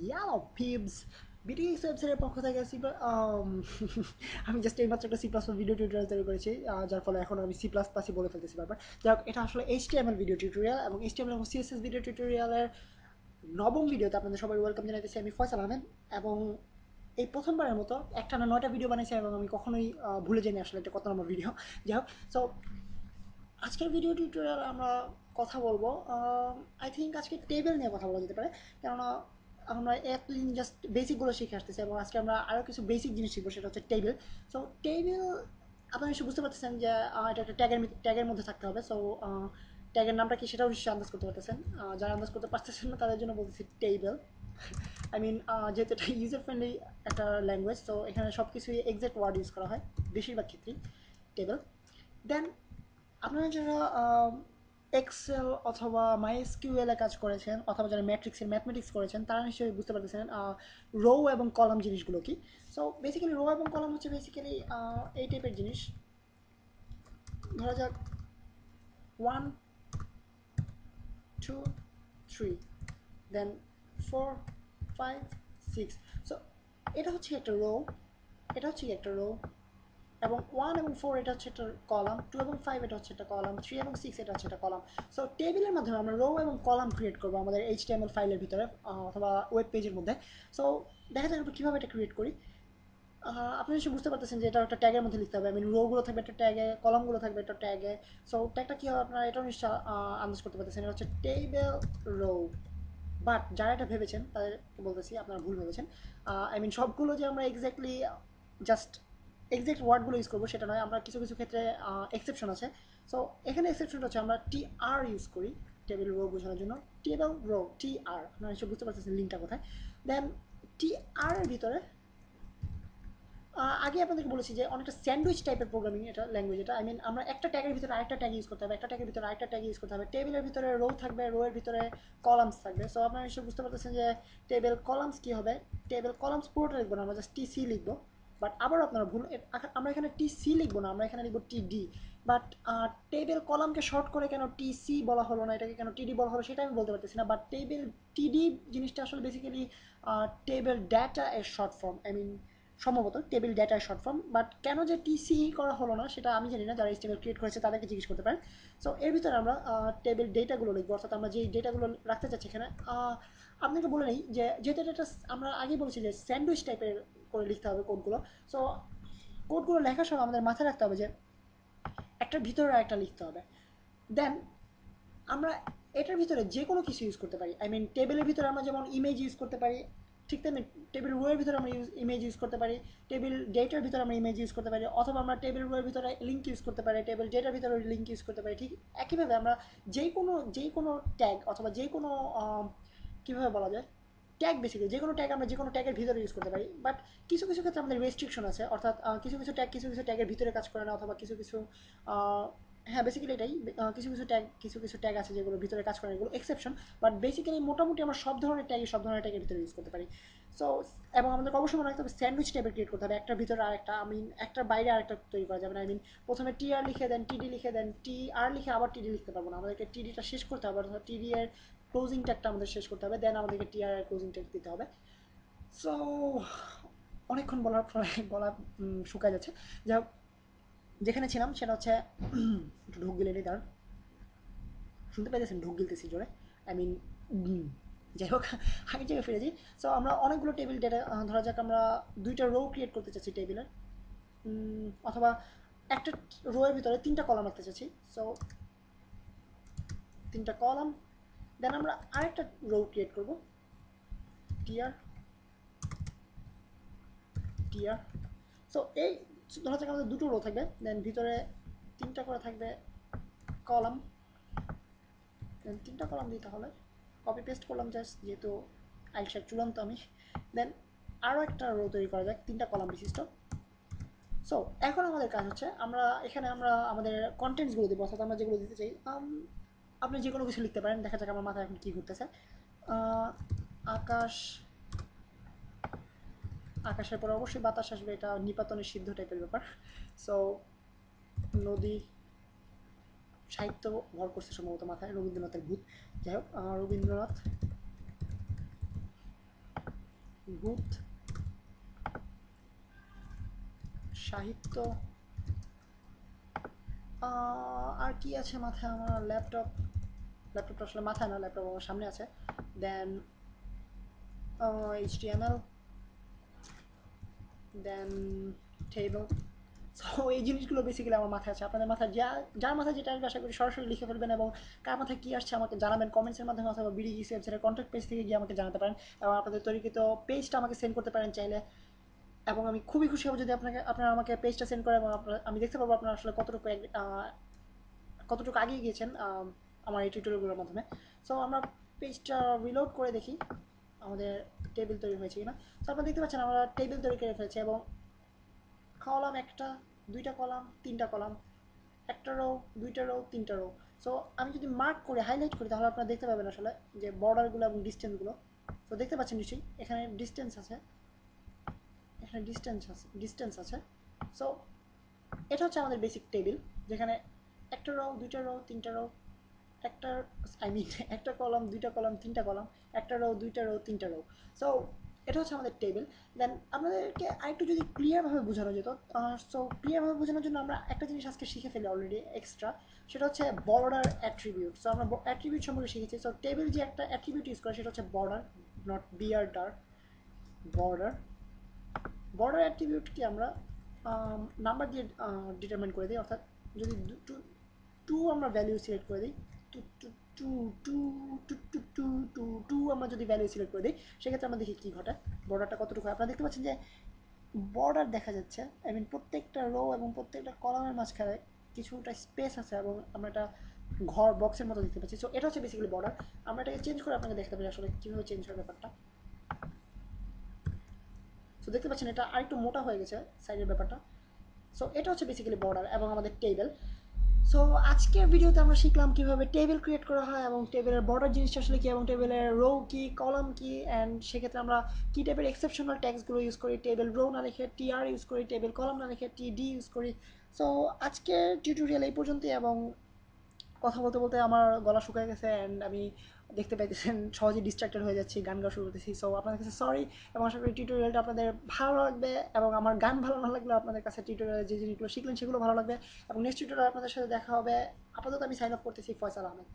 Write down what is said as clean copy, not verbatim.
ইয়াও পিবস বিটিএস ওয়েবসাইটের পক্ষ থেকে আমি জাস্ট এইমাত্র একটা C plus plus video tutorial তৈরি করেছি, যার ফলে এখন আমি সি প্লাস প্লাসই বলে ফেলতেছি বারবার। যাই হোক, এটা আসলে এইচটিএমএল ভিডিও টিউটোরিয়াল এবং এইচটিএমএল এবং সিএসএস ভিডিও টিউটোরিয়ালের নবম ভিডিওতে আপনাদের সবাই ওয়েলকাম জানাইতেছি। আমি ফয়সাল আহমেদ এবং এই প্রথমবারের মতো একটা না 9টা ভিডিও বানিয়েছি এবং আমি কখনোই ভুলে যাইনি আসলে এটা কত নম্বর ভিডিও। যাই হোক, সো আজকের ভিডিও টিউটোরিয়াল আমরা কথা বলবো, আই থিঙ্ক আজকে টেবিল নিয়ে কথা বলা যেতে পারে, কেননা আমরা এতদিন জাস্ট বেসিকগুলো শিখে আসতেছি এবং আজকে আমরা আরও কিছু বেসিক জিনিস শিখবো, সেটা হচ্ছে টেবিল। সো টেবিল আপনারা নিশ্চয়ই বুঝতে পারতেছেন যে এটা একটা ট্যাগের মধ্যে থাকতে হবে। সো ট্যাগের নামটা কি সেটাও নিশ্চয়ই আন্দাজ করতে পারতেছেন। যারা আন্দাজ করতে পারতেছেন না তাদের জন্য বলতেছি টেবিল। আই মিন, যেহেতু এটা ইউজার ফ্রেন্ডলি একটা ল্যাঙ্গুয়েজ, তো এখানে সব কিছুই এক্সাক্ট ওয়ার্ড ইউজ করা হয় বেশিরভাগ ক্ষেত্রেই। টেবিল, দেন আপনারা যারা এক্সেল অথবা মাইএসকিউএল এ কাজ করেছেন অথবা যারা ম্যাট্রিক্সের ম্যাথমেটিক্স করেছেন তারা নিশ্চয়ই বুঝতে পারতেছেন রো এবং কলাম জিনিসগুলো কি। সো বেসিক্যালি রো এবং কলাম হচ্ছে বেসিক্যালি এই টাইপের জিনিস। ধরা যাক 1 2 3, দেন 4 5 6। সো এটা হচ্ছে একটা রো, এটা হচ্ছে একটা রো, এবং 1 এবং 4 এটা হচ্ছে একটা কলাম, 2 এবং 5 এটা হচ্ছে একটা কলাম, 3 এবং 6 এটা হচ্ছে একটা কলাম। সো টেবিলের মাধ্যমে আমরা রো এবং কলাম ক্রিয়েট করবো আমাদের এইচটিএমএল ফাইলের ভিতরে অথবা ওয়েব পেজের মধ্যে। সো দেখা যাক আমরা কীভাবে এটা ক্রিয়েট করি। আপনি নিশ্চয়ই বুঝতে পারতেছেন যে এটা একটা ট্যাগের মধ্যে লিখতে হবে। মিন রোগুলো থাকবে একটা ট্যাগে, কলামগুলো থাকবে একটা ট্যাগে। সো ট্যাগটা কী হবে আপনারা এটাও নিশ্চয় আন্দাজ করতে পারতেছেন, এটা হচ্ছে টেবিল রো। বাট যারা এটা ভেবেছেন তাদের বলতেছি আপনারা ভুল ভেবেছেন। আই মিন সবগুলো যে আমরা এক্স্যাক্টলি জাস্ট এক্সাক্ট ওয়ার্ডগুলো ইউজ করবো সেটা নয়, আমরা কিছু কিছু ক্ষেত্রে এক্সেপশন আছে। সো এখানে এক্সেপশনটা হচ্ছে আমরা টি আর ইউজ করি টেবিল রো বোঝানোর জন্য। টেবিল রো টি আর, আপনারা নিশ্চয়ই বুঝতে পারতেছেন লিঙ্কটা কোথায়। দেন টি আর এর ভিতরে আগে আপনাদেরকে বলেছি যে অনেকটা স্যান্ডউইচ টাইপের প্রোগ্রামিং এটা ল্যাঙ্গুয়েজ। এটা আই মিন আমরা একটা ট্যাগের ভিতরে আরেকটা ট্যাগ ইউজ করতে হবে, একটা ট্যাগের ভিতরে আরেকটা ট্যাগ ইউজ করতে হবে। টেবিলের ভিতরে রো থাকবে, রো এর ভিতরে কলামস থাকবে। সো আপনারা নিশ্চয়ই বুঝতে পারতেছেন যে টেবিল কলামস কী হবে। টেবিল কলামস পুরোটা লিখবো না, আমরা জাস্ট টি সি লিখবো। বাট আবারও আপনারা ভুল, আমরা এখানে টি সি লিখবো না, আমরা এখানে লিখবো টি ডি। বাট টেবিল কলামকে শর্ট করে কেন টি সি বলা হলো না, এটাকে কেন টিডি বলা হলো সেটা আমি বলতে পারতেছি না। বাট টেবিল টিডি জিনিসটা আসলে বেসিক্যালি টেবিল ডাটা এর শর্ট ফর্ম। আই মিন সম্ভবত টেবিল ডেটার শর্ট ফর্ম। বাট কেন যে টিসি করা হলো না সেটা আমি জানি না, যারা এইচটিএমএল ক্রিয়েট করেছে তাদেরকে জিজ্ঞেস করতে পারেন। সো এর ভিতরে আমরা টেবিল ডেটাগুলো লিখবো, অর্থাৎ আমরা যেই ডেটাগুলো রাখতে চাচ্ছি এখানে। আপনাকে বলে নিই যে যেহেতু এটা আমরা আগেই বলেছি যে স্যান্ডউইচ টাইপের করে লিখতে হবে কোডগুলো। সো কোডগুলো লেখার সময় আমাদের মাথায় রাখতে হবে যে একটার ভিতরে একটা লিখতে হবে। দেন আমরা এটার ভিতরে যে কোনো কিছু ইউজ করতে পারি। আই মিন টেবিলের ভিতরে আমরা যেমন ইমেজ ইউজ করতে পারি, ঠিক তেমনি টেবিল রোয়ের ভিতরে আমরা ইমেজ ইউজ করতে পারি। টেবিল ডেটার ভিতরে আমরা ইমেজ ইউজ করতে পারি, অথবা আমরা টেবিল রোয়ের ভিতরে লিঙ্ক ইউজ করতে পারি, টেবিল ডেটার ভিতরে লিঙ্ক ইউজ করতে পারি। ঠিক একইভাবে আমরা যে কোনো ট্যাগ অথবা যে কোনো কীভাবে বলা যায় ট্যাগ, বেসিক্যালি যে কোনো ট্যাগ আমরা যে কোনো ট্যাগের ভিতরে ইউজ করতে পারি। বাট কিছু কিছু ক্ষেত্রে আমাদের রেস্ট্রিকশন আছে, অর্থাৎ কিছু কিছু ট্যাগের ভিতরে কাজ করে না, অথবা কিছু কিছু হ্যাঁ বেসিক্যালি এটাই। কিছু কিছু ট্যাগ আছে যেগুলো ভিতরে কাজ করে, এগুলো এক্সেপশন। বাট বেসিক্যালি মোটামুটি আমরা সব ধরনের ট্যাগের ভিতরে ইউজ করতে পারি। সো এবং আমাদের অবশ্যই মনে রাখতে হবে স্যান্ডউইচ টাইপের ক্রিয়েট করতে হবে, একটার ভিতরে আরেকটা। আই মিন একটার বাইরে আরেকটা তৈরি করা যাবে না। আই মিন প্রথমে টি আর লিখে দেন টিডি লিখে দেন টি আর লিখে আবার টিডি লিখতে পারবো না, আমাদেরকে টিডিটা শেষ করতে হবে, অর্থাৎ টিডি এর ক্লোজিং ট্যাগটা আমাদের শেষ করতে হবে, দেন আমাদেরকে টি আর এর ক্লোজিং ট্যাগ দিতে হবে। সো অনেকক্ষণ বলার পরে গলা শুকায় যাচ্ছে। যাই হোক, যেখানে ছিলাম সেটা হচ্ছে একটু ঢোক গিলে নিই, দাঁড়ান। শুনতে পাইতেছেন ঢোক গিলতেছি জোরে। আই মিন, যাই হোক, আগের জায়গায় ফিরে যাই। সো আমরা অনেকগুলো টেবিল ডেটা, ধরা যাক আমরা 2টা রো ক্রিয়েট করতে চাচ্ছি টেবিলের, অথবা একটা রো এর ভিতরে 3টা কলাম রাখতে চাচ্ছি। সো 3টা কলাম, দেন আমরা আরেকটা রো ক্রিয়েট করবো, টিআর টিআর। সো এই ধরা যাক আমাদের 2টো রো থাকবে, দেন ভিতরে 3টা করে থাকবে কলাম, দেন 3টা কলাম দিতে হবে। কপি পেস্ট করলাম জাস্ট, যেহেতু আইসার চূড়ান্ত আমি। দেন আরও একটা রো তৈরি করা যাক 3টা কলাম বিশিষ্ট। সো এখন আমাদের কাজ হচ্ছে আমরা আমাদের কন্টেন্টসগুলো দেবো, অর্থাৎ আমরা যেগুলো দিতে চাই। আপনি যে কোনো কিছু লিখতে পারেন, দেখা যাক আমার মাথায় এখন কী ঘুরতেছে। আকাশ, আকাশের পরে অবশ্যই বাতাস আসবে, এটা নিপাতনের সিদ্ধ টাইপের ব্যাপার। সো নদী, সাহিত্য ভর করছে সম্ভবত মাথায়, রবীন্দ্রনাথের ভূত। যাই হোক, রবীন্দ্রনাথ, গুড, সাহিত্য, আর কি আছে মাথায় আমার, ল্যাপটপটা আসলে মাথায় না, ল্যাপটপ আমার সামনে আছে। দেন HTML, দেন টেবল। সো এই জিনিসগুলো বেসিক্যালি আমার মাথায় আছে। আপনাদের মাথায় যার মাথায় যেটা আসবে আশা করি সরাসরি লিখে ফেলবেন, এবং কার মাথায় কী আসছে আমাকে জানাবেন কমেন্টসের মাধ্যমে, অথবা বিডিগিসি ওয়েবসাইটের কন্ট্যাক্ট পেজ থেকে গিয়ে আমাকে জানাতে পারেন, এবং আপনাদের তৈরিকৃত পেজটা আমাকে সেন্ড করতে পারেন চাইলে। এবং আমি খুবই খুশি হব যদি আপনারা আমাকে পেজটা সেন্ড করেন, এবং আমি দেখতে পারবো আপনারা আসলে কতটুকু আগিয়ে গিয়েছেন আমার এই টিউটোরিয়ালগুলোর মাধ্যমে। সো আমরা পেজটা রিলোড করে দেখি আমাদের টেবিল তৈরি হয়েছে কিনা। তো আপনারা দেখতে পাচ্ছেন আমরা টেবিল তৈরি করে ফেলেছি, এবং কলাম একটা, দুইটা কলাম, তিনটা কলাম, একটা রো, দুইটা রো, তিনটা রো। সো আমি যদি মার্ক করে হাইলাইট করি তাহলে আপনারা দেখতে পাবেন আসলে যে বর্ডারগুলো এবং ডিস্টেন্সগুলো। তো দেখতে পাচ্ছেন নিশ্চয়ই এখানে ডিস্টেন্স আছে, এখানে ডিস্টেন্স আছে। সো এটা হচ্ছে আমাদের বেসিক টেবিল, যেখানে একটা রো, দুইটা রো, তিনটা রো, একটা আই মিন একটা কলাম, দুইটা কলাম, তিনটা কলাম, একটা রো, দুইটা রো, তিনটা রো। সো এটা হচ্ছে আমাদের টেবিল। দেন আপনাদেরকে আরেকটু যদি ক্লিয়ারভাবে বোঝানো যেত, সো ক্লিয়ারভাবে বোঝানোর জন্য আমরা একটা জিনিস আজকে শিখে ফেলি অলরেডি এক্সট্রা, সেটা হচ্ছে বর্ডার অ্যাট্রিবিউট। সো আমরা অ্যাট্রিবিউট সম্পর্কে শিখেছি। সো টেবিল যে একটা অ্যাট্রিবিউট ইউজ করে সেটা হচ্ছে বর্ডার, নট বিআরডার, বর্ডার। বর্ডার অ্যাট্রিবিউটকে আমরা নাম্বার দিয়ে ডিটারমাইন করে দিই, অর্থাৎ যদি টু আমরা ভ্যালু সিলেক্ট করে দিই, two two two two two two two two two আমরা যদি ভ্যালু সিলেক্ট করে দিই, সেক্ষেত্রে আমরা দেখি কী ঘটে, বর্ডারটা কতটুকু হয়। আপনারা দেখতে পাচ্ছেন যে বর্ডার দেখা যাচ্ছে, আই মিন প্রত্যেকটা রো এবং প্রত্যেকটা কলামের মাঝখানে কিছুটা স্পেস আছে, এবং আমরা একটা ঘর বক্সের মতো দেখতে পাচ্ছি। সো এটা হচ্ছে বেসিক্যালি বর্ডার। আমরা এটাকে চেঞ্জ করে আপনাকে দেখতে পারি আসলে কীভাবে চেঞ্জ হয় ব্যাপারটা। সো দেখতে পাচ্ছেন এটা আরেকটু মোটা হয়ে গেছে সাইডের ব্যাপারটা। সো এটা হচ্ছে বেসিক্যালি বর্ডার এবং আমাদের টেবিল। সো আজকের ভিডিওতে আমরা শিখলাম কীভাবে টেবিল ক্রিয়েট করা হয়, এবং টেবিলের বর্ডার জিনিসটা আসলে কী, এবং টেবিলের রো কী, কলাম কী, অ্যান্ড সেক্ষেত্রে আমরা কী টাইপের এক্সেপশনাল ট্যাক্সগুলো ইউজ করি, টেবিল রো না লিখে টিআর ইউজ করি, টেবিল কলাম না লিখে টিডি ইউজ করি। সো আজকের টিউটোরিয়াল এই পর্যন্তই, এবং কথা বলতে বলতে আমার গলা শুকিয়ে গেছে, অ্যান্ড আমি দেখতে পাইতেছেন সহজেই ডিস্ট্রাক্টেড হয়ে যাচ্ছি, গান গাওয়া শুরু করতেছি। সো আপনাদের কাছে সরি, এবং আশা করি টিউটোরিয়ালটা আপনাদের ভালো লাগবে, এবং আমার গান ভালো না লাগলেও আপনাদের কাছে টিউটোরিয়ালে যে জিনিসগুলো শিখলেন সেগুলো ভালো লাগবে। এবং নেক্সট টিউটোরিয়াল আপনাদের সাথে দেখা হবে। আপাতত আমি সাইন অফ করতেছি, ফয়সাল আহমেদ।